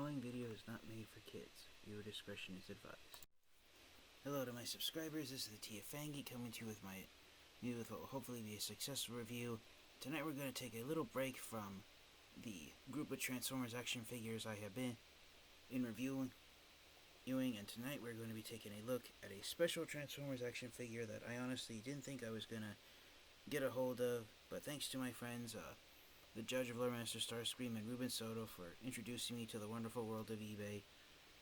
following video is not made for kids. Viewer discretion is advised. Hello to my subscribers, this is the Tiafangi coming to you with what will hopefully be a successful review. Tonight we're going to take a little break from the group of Transformers action figures I have been reviewing, and tonight we're going to be taking a look at a special Transformers action figure that I honestly didn't think I was going to get a hold of, but thanks to my friends, the Judge of Lordmaster Starscream and Ruben Soto for introducing me to the wonderful world of eBay.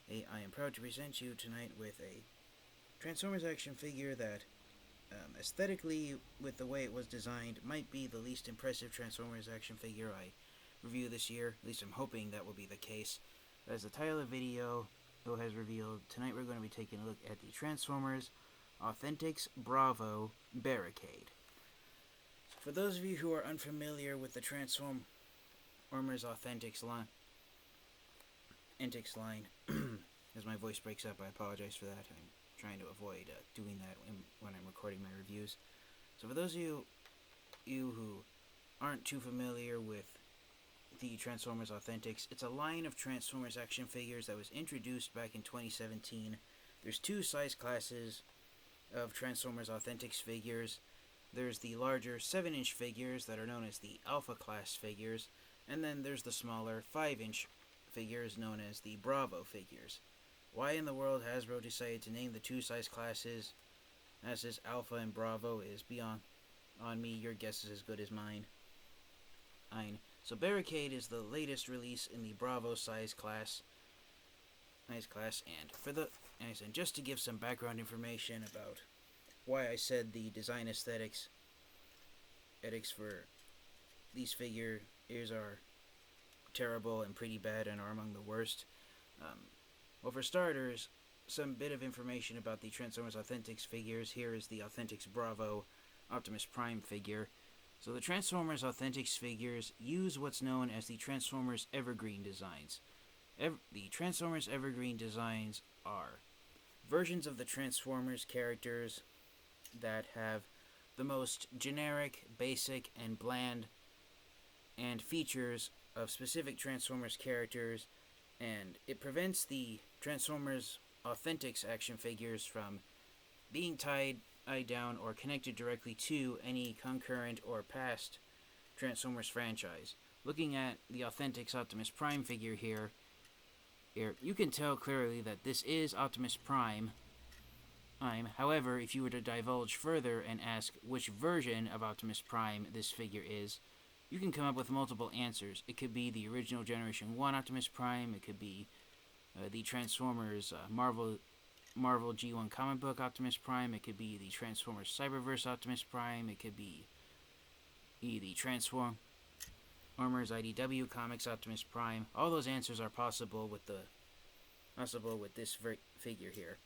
I am proud to present you tonight with a Transformers action figure that, aesthetically, with the way it was designed, might be the least impressive Transformers action figure I review this year. At least I'm hoping that will be the case. As the title of the video has revealed, tonight we're going to be taking a look at the Transformers Authentics Bravo Barricade. For those of you who are unfamiliar with the Transformers Authentics line, as my voice breaks up, I apologize for that. I'm trying to avoid doing that when I'm recording my reviews. So for those of you who aren't too familiar with the Transformers Authentics, it's a line of Transformers action figures that was introduced back in 2017. There's two size classes of Transformers Authentics figures. There's the larger 7-inch figures that are known as the Alpha class figures, and then there's the smaller 5-inch figures known as the Bravo figures. Why in the world Hasbro decided to name the two size classes as is Alpha and Bravo is beyond me. Your guess is as good as mine. So Barricade is the latest release in the Bravo size class. And just to give some background information about why I said the design aesthetics for these figures are terrible and pretty bad and are among the worst. Well, for starters, some bit of information about the Transformers Authentics figures. Here is the Authentics Bravo Optimus Prime figure. So the Transformers Authentics figures use what's known as the Transformers Evergreen designs. The Transformers Evergreen designs are versions of the Transformers characters that have the most generic, basic, and bland and features of specific Transformers characters, and it prevents the Transformers Authentics action figures from being tied down or connected directly to any concurrent or past Transformers franchise. Looking at the Authentics Optimus Prime figure here, you can tell clearly that this is Optimus Prime. However, if you were to divulge further and ask which version of Optimus Prime this figure is, you can come up with multiple answers. It could be the original Generation 1 Optimus Prime, it could be the Transformers Marvel G1 comic book Optimus Prime, it could be the Transformers Cyberverse Optimus Prime, it could be the Transformers IDW Comics Optimus Prime. All those answers are possible with this figure here.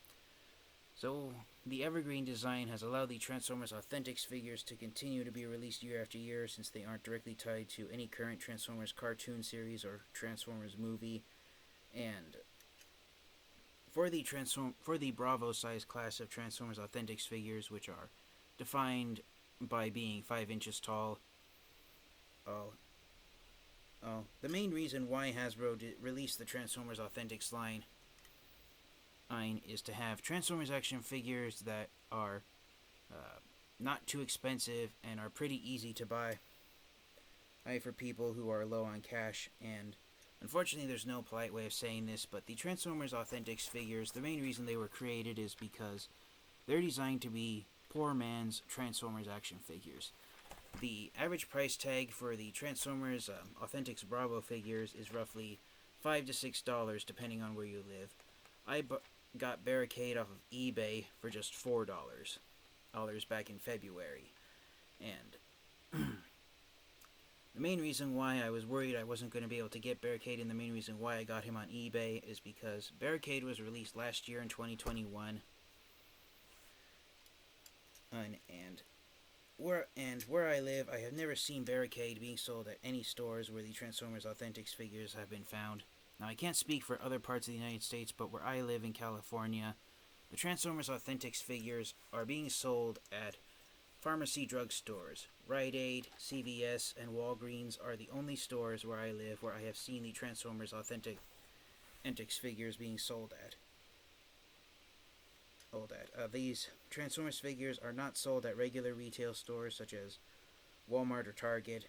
So, the Evergreen design has allowed the Transformers Authentics figures to continue to be released year after year since they aren't directly tied to any current Transformers cartoon series or Transformers movie. And for the Bravo size class of Transformers Authentics figures, which are defined by being 5 inches tall, the main reason why Hasbro released the Transformers Authentics line is to have Transformers action figures that are not too expensive and are pretty easy to buy for people who are low on cash. And unfortunately, there's no polite way of saying this, but the Transformers Authentics figures, the main reason they were created is because they're designed to be poor man's Transformers action figures. The average price tag for the Transformers Authentics Bravo figures is roughly $5 to $6 depending on where you live. I got Barricade off of eBay for just $4 back in February. And the main reason why I was worried I wasn't going to be able to get Barricade, and the main reason why I got him on eBay, is because Barricade was released last year in 2021. Where I live, I have never seen Barricade being sold at any stores where the Transformers Authentics figures have been found. Now, I can't speak for other parts of the United States, but where I live in California, the Transformers Authentics figures are being sold at pharmacy drugstores. Rite Aid, CVS, and Walgreens are the only stores where I live where I have seen the Transformers Authentics Authentics figures being sold at. These Transformers figures are not sold at regular retail stores such as Walmart or Target.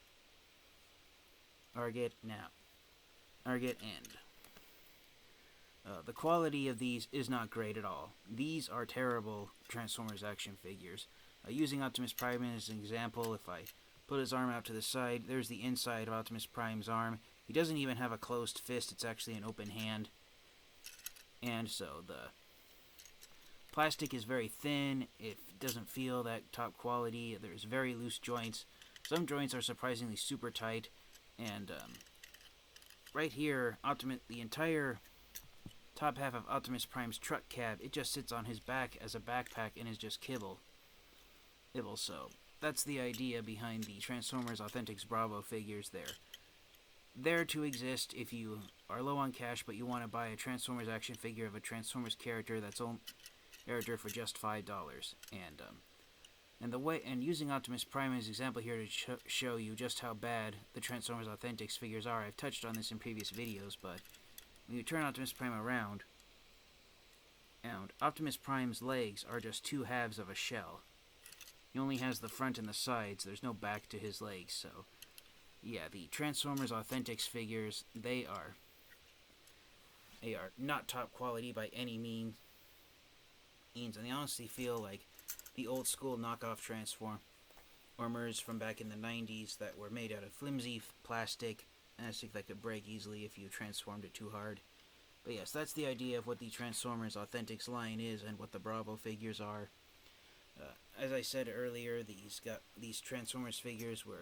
The quality of these is not great at all. These are terrible Transformers action figures. Using Optimus Prime as an example, if I put his arm out to the side, there's the inside of Optimus Prime's arm. He doesn't even have a closed fist, it's actually an open hand. And so the plastic is very thin, it doesn't feel that top quality, there's very loose joints. Some joints are surprisingly super tight, and right here, the entire top half of Optimus Prime's truck cab, it just sits on his back as a backpack and is just kibble. So that's the idea behind the Transformers Authentics Bravo figures. They're there to exist if you are low on cash but you want to buy a Transformers action figure of a Transformers character for just $5. And using Optimus Prime as an example here to show you just how bad the Transformers Authentics figures are. I've touched on this in previous videos, but when you turn Optimus Prime around, and Optimus Prime's legs are just two halves of a shell. He only has the front and the sides. There's no back to his legs. So, yeah, the Transformers Authentics figures, they are not top quality by any means, and they honestly feel like the old school knockoff Transformers from back in the 90s that were made out of flimsy plastic that could break easily if you transformed it too hard. But yes, that's the idea of what the Transformers Authentics line is and what the Bravo figures are. As I said earlier, these Transformers figures were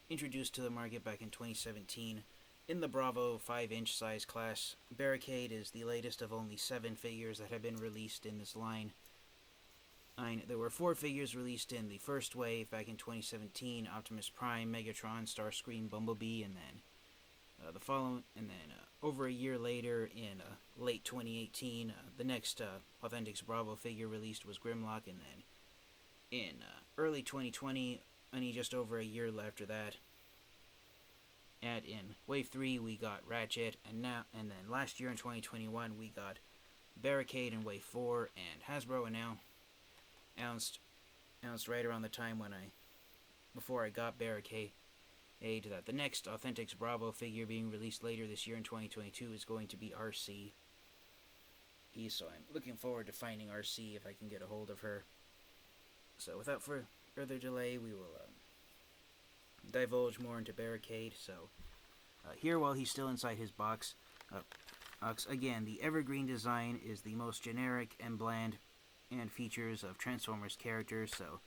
introduced to the market back in 2017 in the Bravo 5-inch size class. Barricade is the latest of only 7 figures that have been released in this line. There were 4 figures released in the first wave back in 2017: Optimus Prime, Megatron, Starscream, Bumblebee, and then over a year later, in late 2018, the next Authentics Bravo figure released was Grimlock, and then in early 2020, only just over a year after that, and in Wave 3 we got Ratchet, and then last year in 2021 we got Barricade in Wave 4, and Hasbro announced right around the time before I got Barricade, that the next Authentics Bravo figure being released later this year in 2022 is going to be RC. So I'm looking forward to finding RC if I can get a hold of her. So without further delay, we will divulge more into Barricade. So here, while he's still inside his box, again, the evergreen design is the most generic and bland and features of Transformers characters. So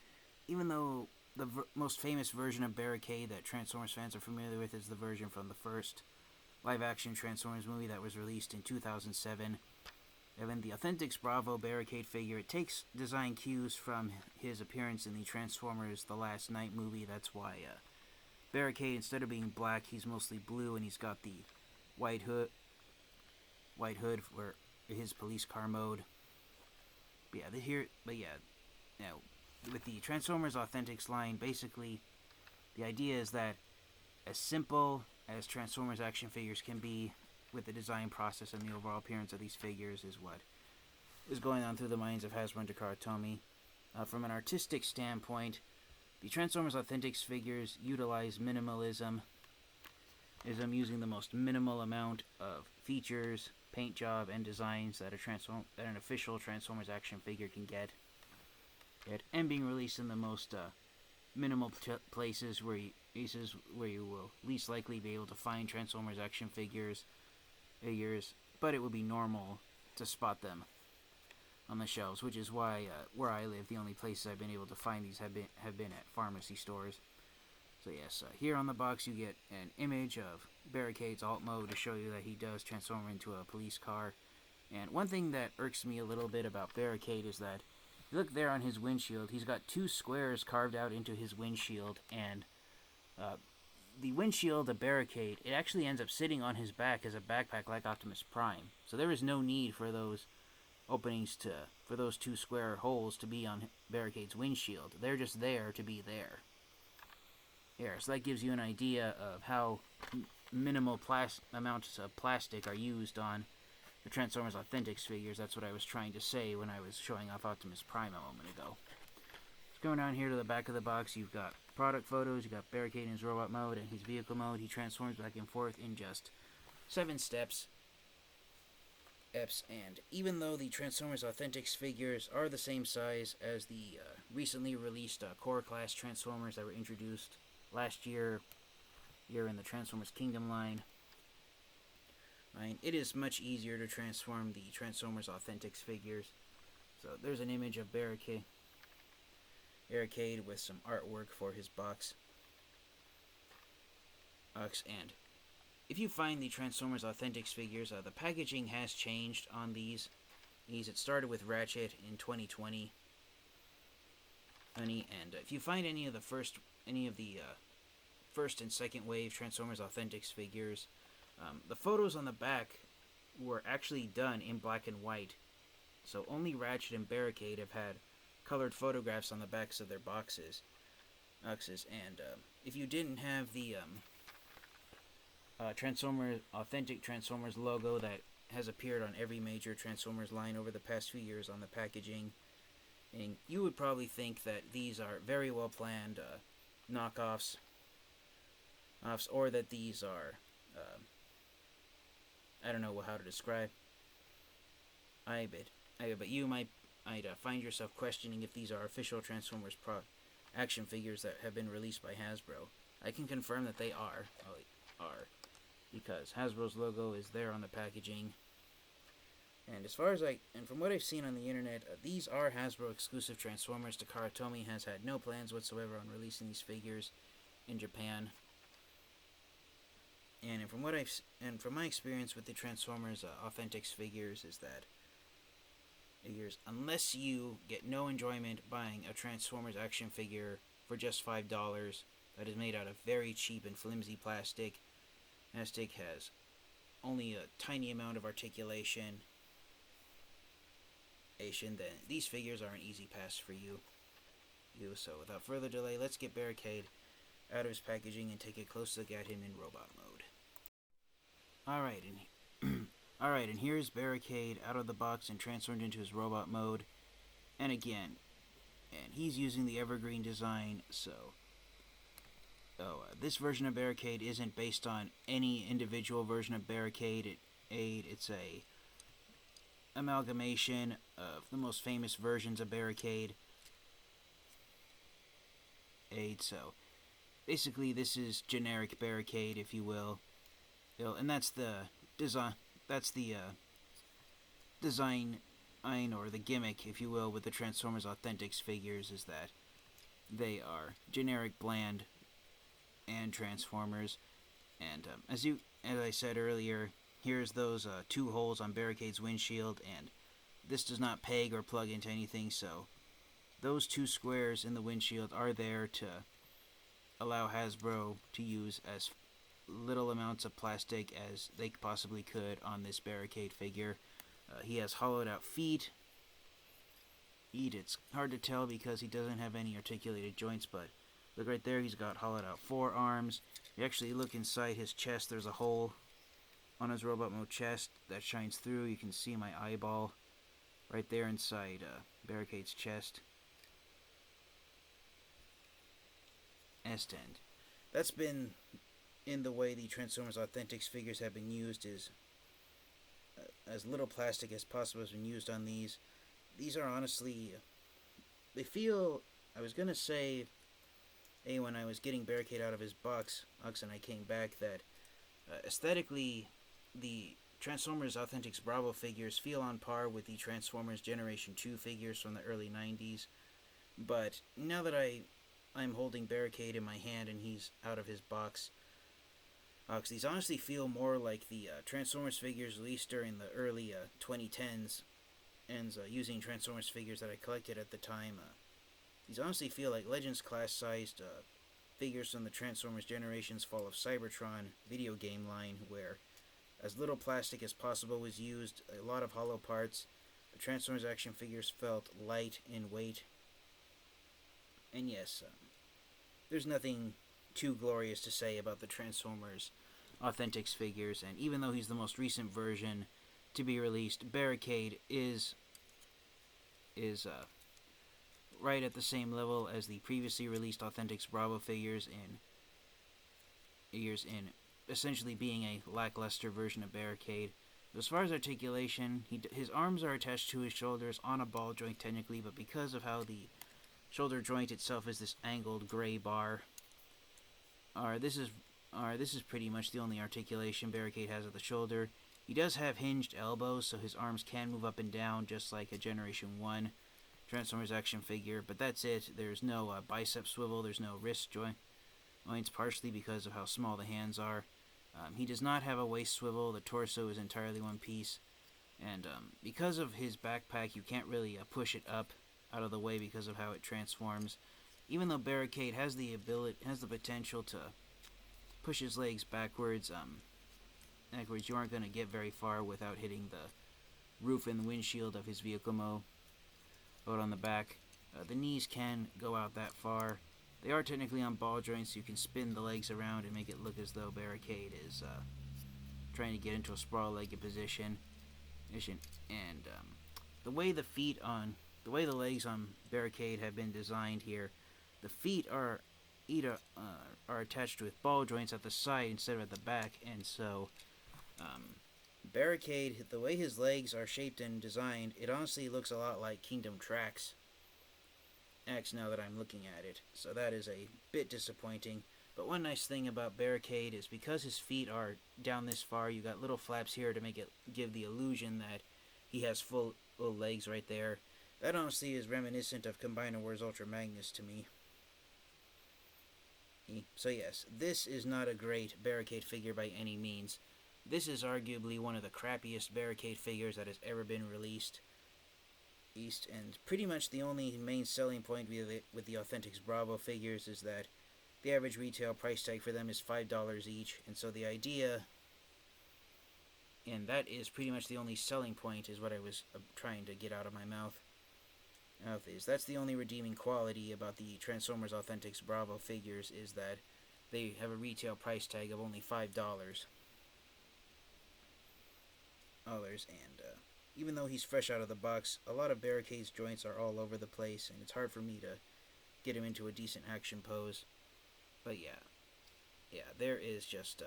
even though the most famous version of Barricade that Transformers fans are familiar with is the version from the first live-action Transformers movie that was released in 2007. And then the Authentics Bravo Barricade figure, it takes design cues from his appearance in the Transformers The Last Night movie. That's why Barricade, instead of being black, he's mostly blue, and he's got the white hood for his police car mode. Now, with the Transformers Authentics line, basically, the idea is that as simple as Transformers action figures can be, with the design process and the overall appearance of these figures, is what is going on through the minds of Hasbro and Takara Tomy. From an artistic standpoint, the Transformers Authentics figures utilize minimalism, using the most minimal amount of features, paint job, and designs that an official Transformers action figure can get, and being released in the most minimal places where you will least likely be able to find Transformers action figures, but it would be normal to spot them on the shelves, which is why where I live, the only places I've been able to find these have been at pharmacy stores. So yes, here on the box you get an image of Barricade's alt mode to show you that he does transform into a police car. And one thing that irks me a little bit about Barricade is that, if you look there on his windshield, he's got 2 squares carved out into his windshield, and the windshield of Barricade, it actually ends up sitting on his back as a backpack like Optimus Prime. So there is no need for those openings for those 2 square holes to be on Barricade's windshield. They're just there to be there. Here, so that gives you an idea of how minimal amounts of plastic are used on the Transformers Authentics figures. That's what I was trying to say when I was showing off Optimus Prime a moment ago. Going down here to the back of the box, you've got product photos, you've got Barricade in his robot mode and his vehicle mode. He transforms back and forth in just 7 steps. And even though the Transformers Authentics figures are the same size as the recently released core class Transformers that were introduced last year in the Transformers Kingdom line, it is much easier to transform the Transformers Authentics figures. So there's an image of Barricade with some artwork for his box. And if you find the Transformers Authentics figures, the packaging has changed on these. It started with Ratchet in 2020. And if you find any of the first and second wave Transformers Authentics figures, the photos on the back were actually done in black and white. So only Ratchet and Barricade have had colored photographs on the backs of their boxes. And if you didn't have the authentic Transformers logo that has appeared on every major Transformers line over the past few years on the packaging, and you would probably think that these are very well planned knockoffs, or that these are I don't know how to describe. But you might find yourself questioning if these are official Transformers action figures that have been released by Hasbro. I can confirm that they are, because Hasbro's logo is there on the packaging. And from what I've seen on the internet, these are Hasbro exclusive Transformers. Takara Tomy has had no plans whatsoever on releasing these figures in Japan. And from my experience with the Transformers Authentics figures is that unless you get no enjoyment buying a Transformers action figure for just $5 that is made out of very cheap and flimsy plastic has only a tiny amount of articulation, then these figures are an easy pass for you. So without further delay, let's get Barricade out of his packaging and take a close look at him in robot mode. Alright, and here's Barricade out of the box and transformed into his robot mode. And he's using the Evergreen design, so this version of Barricade isn't based on any individual version of Barricade. It's a amalgamation of the most famous versions of Barricade. So basically this is generic Barricade, if you will. And that's the design. That's the design, or the gimmick, if you will, with the Transformers Authentics figures, is that they are generic, bland, and Transformers. And as I said earlier, here's those 2 holes on Barricade's windshield, and this does not peg or plug into anything, so those 2 squares in the windshield are there to allow Hasbro to use as little amounts of plastic as they possibly could on this Barricade figure. He has hollowed out feet. It's hard to tell because he doesn't have any articulated joints, but look right there, he's got hollowed out forearms. You actually look inside his chest, there's a hole on his robot mode chest that shines through. You can see my eyeball right there inside Barricade's chest. And that's been in the way the Transformers Authentics figures have been used, is as little plastic as possible has been used on these. These are honestly, they feel, I was gonna say, when I was getting Barricade out of his box, and I came back, that aesthetically, the Transformers Authentics Bravo figures feel on par with the Transformers Generation 2 figures from the early 90s. But now that I'm holding Barricade in my hand and he's out of his box, these honestly feel more like the Transformers figures released during the early 2010s, and using Transformers figures that I collected at the time. These honestly feel like Legends class-sized figures from the Transformers Generations Fall of Cybertron video game line, where as little plastic as possible was used, a lot of hollow parts. The Transformers action figures felt light in weight. And yes, there's nothing too glorious to say about the Transformers Authentics figures, and even though he's the most recent version, to be released, Barricade is right at the same level as the previously released Authentics Bravo figures in essentially being a lackluster version of Barricade. As far as articulation, his arms are attached to his shoulders on a ball joint technically, but because of how the shoulder joint itself is this angled gray bar, this is pretty much the only articulation Barricade has at the shoulder. He does have hinged elbows, so his arms can move up and down just like a Generation 1 Transformers action figure, but that's it. There's no bicep swivel, there's no wrist joints, partially because of how small the hands are. He does not have a waist swivel, the torso is entirely one piece, and because of his backpack, you can't really push it up out of the way because of how it transforms. Even though Barricade has the potential to push his legs backwards, you aren't going to get very far without hitting the roof and the windshield of his vehicle out on the back. The knees can go out that far. They are technically on ball joints, so you can spin the legs around and make it look as though Barricade is trying to get into a sprawl-legged position. And the way the legs on Barricade have been designed here, the feet are attached with ball joints at the side instead of at the back, and so Barricade, the way his legs are shaped and designed, it honestly looks a lot like Kingdom Tracks X now that I'm looking at it, so that is a bit disappointing. But one nice thing about Barricade is because his feet are down this far, you got little flaps here to give the illusion that he has full little legs right there. That honestly is reminiscent of Combiner Wars Ultra Magnus to me. So yes, this is not a great Barricade figure by any means. This is arguably one of the crappiest Barricade figures that has ever been released. And pretty much the only main selling point with the Authentics Bravo figures is that the average retail price tag for them is $5 each, and so the idea, and that is pretty much the only selling point, is what I was trying to get out of my mouth. That's the only redeeming quality about the Transformers Authentics Bravo figures, is that they have a retail price tag of only $5. And even though he's fresh out of the box, a lot of Barricade's joints are all over the place, and it's hard for me to get him into a decent action pose. But yeah, there is just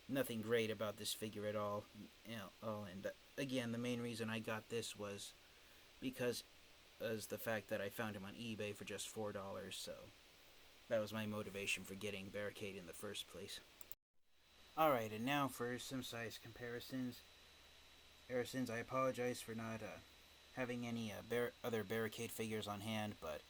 nothing great about this figure at all. And again, the main reason I got this was because of the fact that I found him on eBay for just $4, so that was my motivation for getting Barricade in the first place. Alright, and now for some size comparisons. I apologize for not having any other Barricade figures on hand, but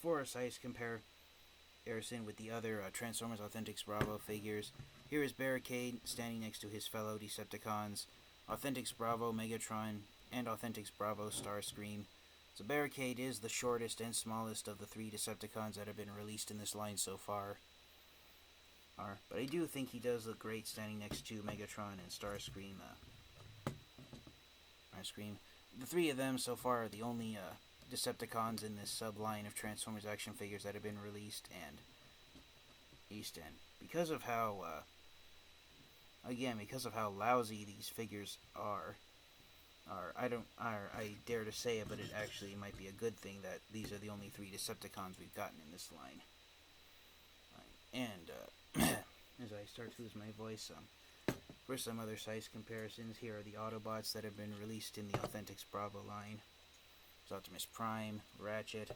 for a size comparison with the other Transformers Authentics Bravo figures, here is Barricade standing next to his fellow Decepticons, Authentics Bravo Megatron, and Authentics Bravo Starscream. So Barricade is the shortest and smallest of the 3 Decepticons that have been released in this line so far. But I do think he does look great standing next to Megatron and Starscream. The 3 of them so far are the only Decepticons in this sub-line of Transformers action figures that have been released, and because of how lousy these figures are, I dare to say it, but it actually might be a good thing that these are the only 3 Decepticons we've gotten in this line. And as I start to lose my voice, for some other size comparisons, here are the Autobots that have been released in the Authentics Bravo line. There's Optimus Prime, Ratchet,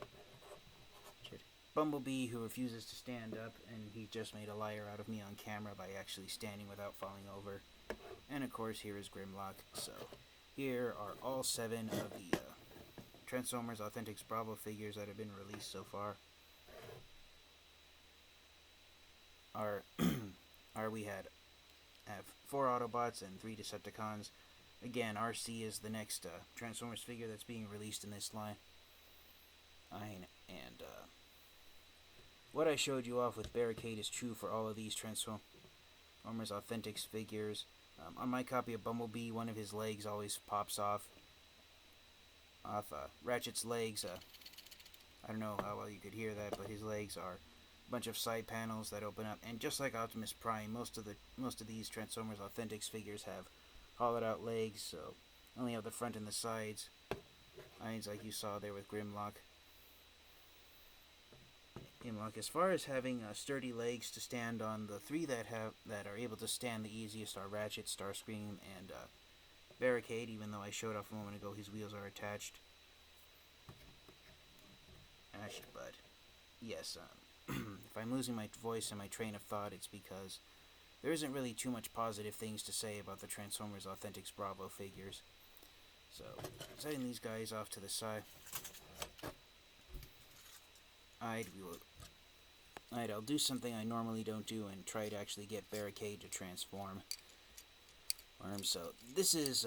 Bumblebee, who refuses to stand up, and he just made a liar out of me on camera by actually standing without falling over. And of course, here is Grimlock. So here are all 7 of the Transformers Authentics Bravo figures that have been released so far. We have 4 Autobots and 3 Decepticons. Again, RC is the next Transformers figure that's being released in this line. And what I showed you off with Barricade is true for all of these Transformers Authentics figures. On my copy of Bumblebee, one of his legs always pops off. Ratchet's legs, I don't know how well you could hear that, but his legs are a bunch of side panels that open up. And just like Optimus Prime, most of these Transformers Authentics figures have hollowed out legs, so only have the front and the sides. Eyes like you saw there with Grimlock. As far as having sturdy legs to stand on, the three that are able to stand the easiest are Ratchet, Starscream, and Barricade. Even though I showed off a moment ago, his wheels are attached. But yes, if I'm losing my voice and my train of thought, it's because there isn't really too much positive things to say about the Transformers Authentics Bravo figures. So, setting these guys off to the side. I'll do something I normally don't do and try to actually get Barricade to transform. So, this is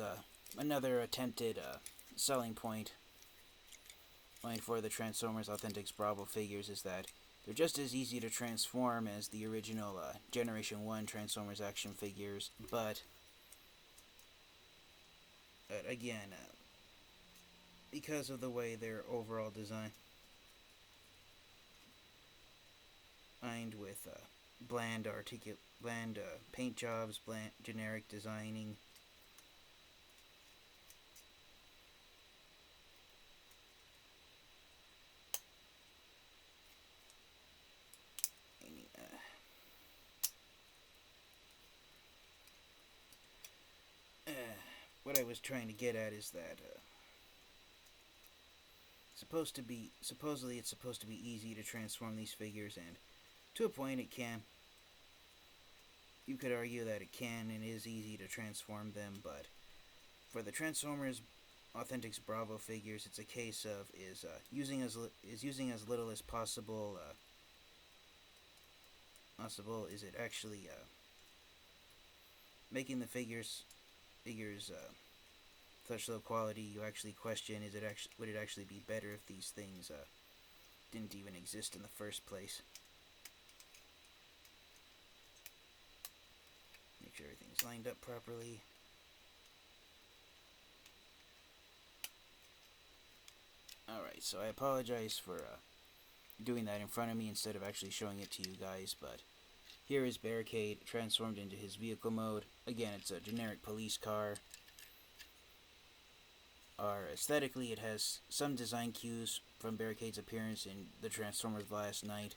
another attempted selling point for the Transformers Authentics Bravo figures, is that they're just as easy to transform as the original Generation 1 Transformers action figures, but again, because of the way their overall design, combined with bland paint jobs, bland generic designing, what I was trying to get at is that supposedly it's supposed to be easy to transform these figures, and to a point it can. You could argue that it can and is easy to transform them, but for the Transformers Authentics Bravo figures, it's a case of using as little as possible. Is it actually making the figures such low quality? You actually question: would it actually be better if these things didn't even exist in the first place? Make sure everything's lined up properly. Alright, so I apologize for doing that in front of me instead of actually showing it to you guys, but here is Barricade transformed into his vehicle mode. Again, it's a generic police car. Aesthetically, it has some design cues from Barricade's appearance in the Transformers Last Night.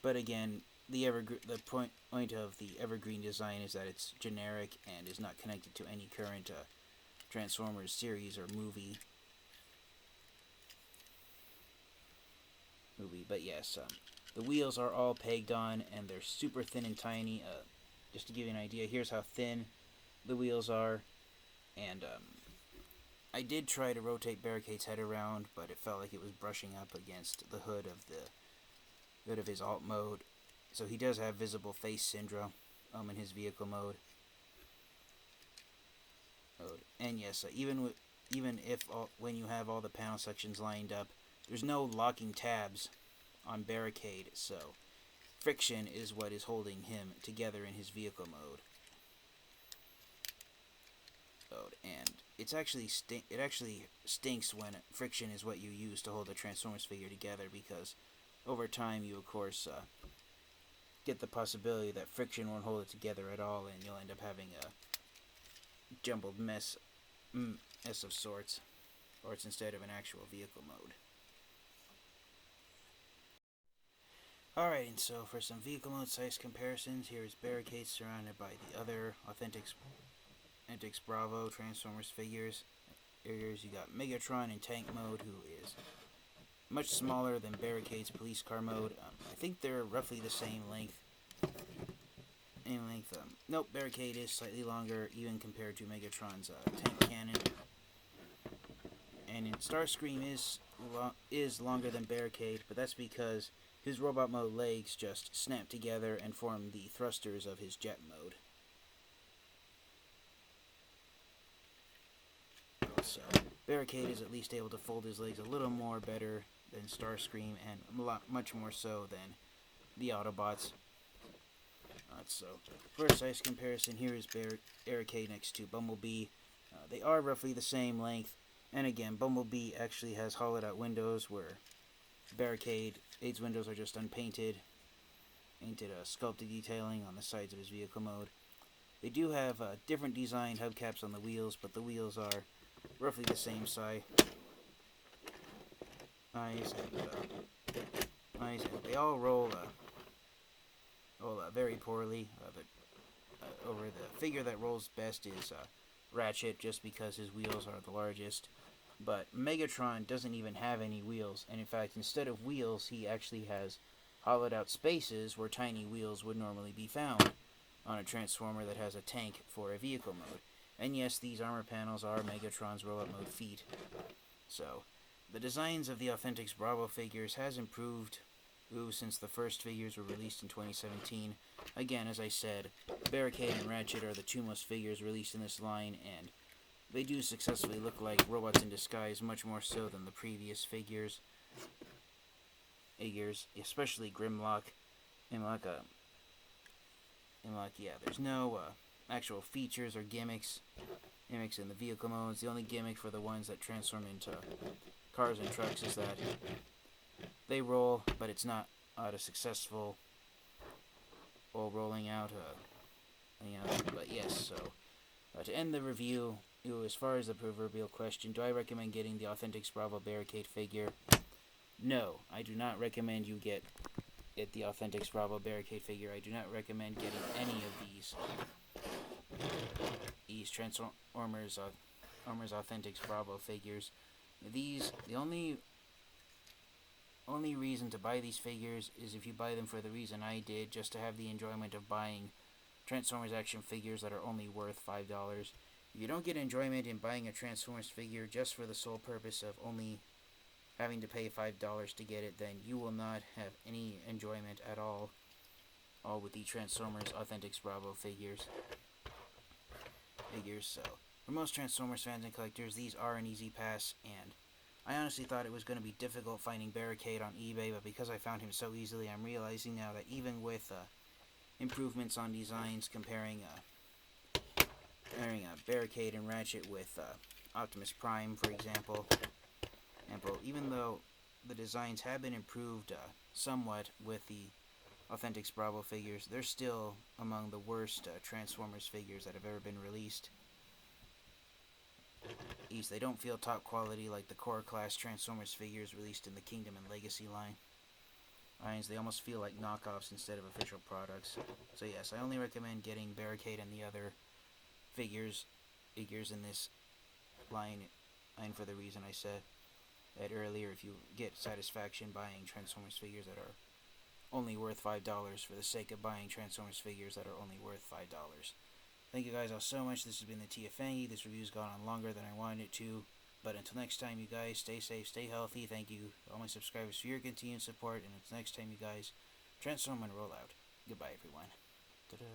But again, the point of the evergreen design is that it's generic and is not connected to any current Transformers series or movie. But yes, the wheels are all pegged on, and they're super thin and tiny. Just to give you an idea, here's how thin the wheels are. And I did try to rotate Barricade's head around, but it felt like it was brushing up against the hood of his alt mode. So he does have visible face syndrome in his vehicle mode. And yes, even if when you have all the panel sections lined up, there's no locking tabs on Barricade, so friction is what is holding him together in his vehicle mode. And it actually stinks when friction is what you use to hold a Transformers figure together, because over time you of course get the possibility that friction won't hold it together at all, and you'll end up having a jumbled mess of sorts, or it's instead of an actual vehicle mode. Alright, and so for some vehicle mode size comparisons, here is Barricade surrounded by the other Authentics Bravo Transformers figures. You got Megatron in tank mode, who is much smaller than Barricade's police car mode. I think they're roughly the same length. Nope, Barricade is slightly longer, even compared to Megatron's tank cannon. And Starscream is longer than Barricade, but that's because his robot mode legs just snap together and form the thrusters of his jet mode. So, Barricade is at least able to fold his legs a little more better than Starscream, and much more so than the Autobots. So, for a size comparison, here is Barricade next to Bumblebee. They are roughly the same length, and again, Bumblebee actually has hollowed out windows, where Barricade's windows are just unpainted, sculpted detailing on the sides of his vehicle mode. They do have different designed hubcaps on the wheels, but the wheels are roughly the same size. They all roll very poorly. Over the figure that rolls best is Ratchet, just because his wheels are the largest. But Megatron doesn't even have any wheels, and in fact, instead of wheels, he actually has hollowed out spaces where tiny wheels would normally be found on a Transformer that has a tank for a vehicle mode. And yes, these armor panels are Megatron's roll-up mode feet. So, the designs of the Authentics Bravo figures has improved since the first figures were released in 2017. Again, as I said, Barricade and Ratchet are the two most figures released in this line, and they do successfully look like robots in disguise, much more so than the previous figures, especially Grimlock. There's no actual features or gimmicks in the vehicle modes. The only gimmick for the ones that transform into cars and trucks is that they roll, but it's not successful while rolling out. But yes, so to end the review, as far as the proverbial question, do I recommend getting the Authentics Bravo Barricade figure? No, I do not recommend you get the Authentics Bravo Barricade figure. I do not recommend getting any of these Transformers Authentics Bravo figures. The only reason to buy these figures is if you buy them for the reason I did, just to have the enjoyment of buying Transformers action figures that are only worth $5. If you don't get enjoyment in buying a Transformers figure just for the sole purpose of only having to pay $5 to get it, then you will not have any enjoyment at all with the Transformers Authentics Bravo figures. So, for most Transformers fans and collectors, these are an easy pass, and I honestly thought it was going to be difficult finding Barricade on eBay, but because I found him so easily, I'm realizing now that even with improvements on designs, comparing Barricade and Ratchet with Optimus Prime, for example, even though the designs have been improved somewhat with the Authentics Bravo figures, they're still among the worst Transformers figures that have ever been released. They don't feel top quality like the core class Transformers figures released in the Kingdom and Legacy line. They almost feel like knockoffs instead of official products. So yes, I only recommend getting Barricade and the other figures in this line for the reason I said that earlier. If you get satisfaction buying Transformers figures that are only worth $5 for the sake of buying Transformers figures that are only worth $5. Thank you guys all so much. This has been the TFangy. This review's gone on longer than I wanted it to. But until next time, you guys, stay safe, stay healthy. Thank you, all my subscribers, for your continued support. And until next time, you guys, transform and roll out. Goodbye, everyone. Ta-da.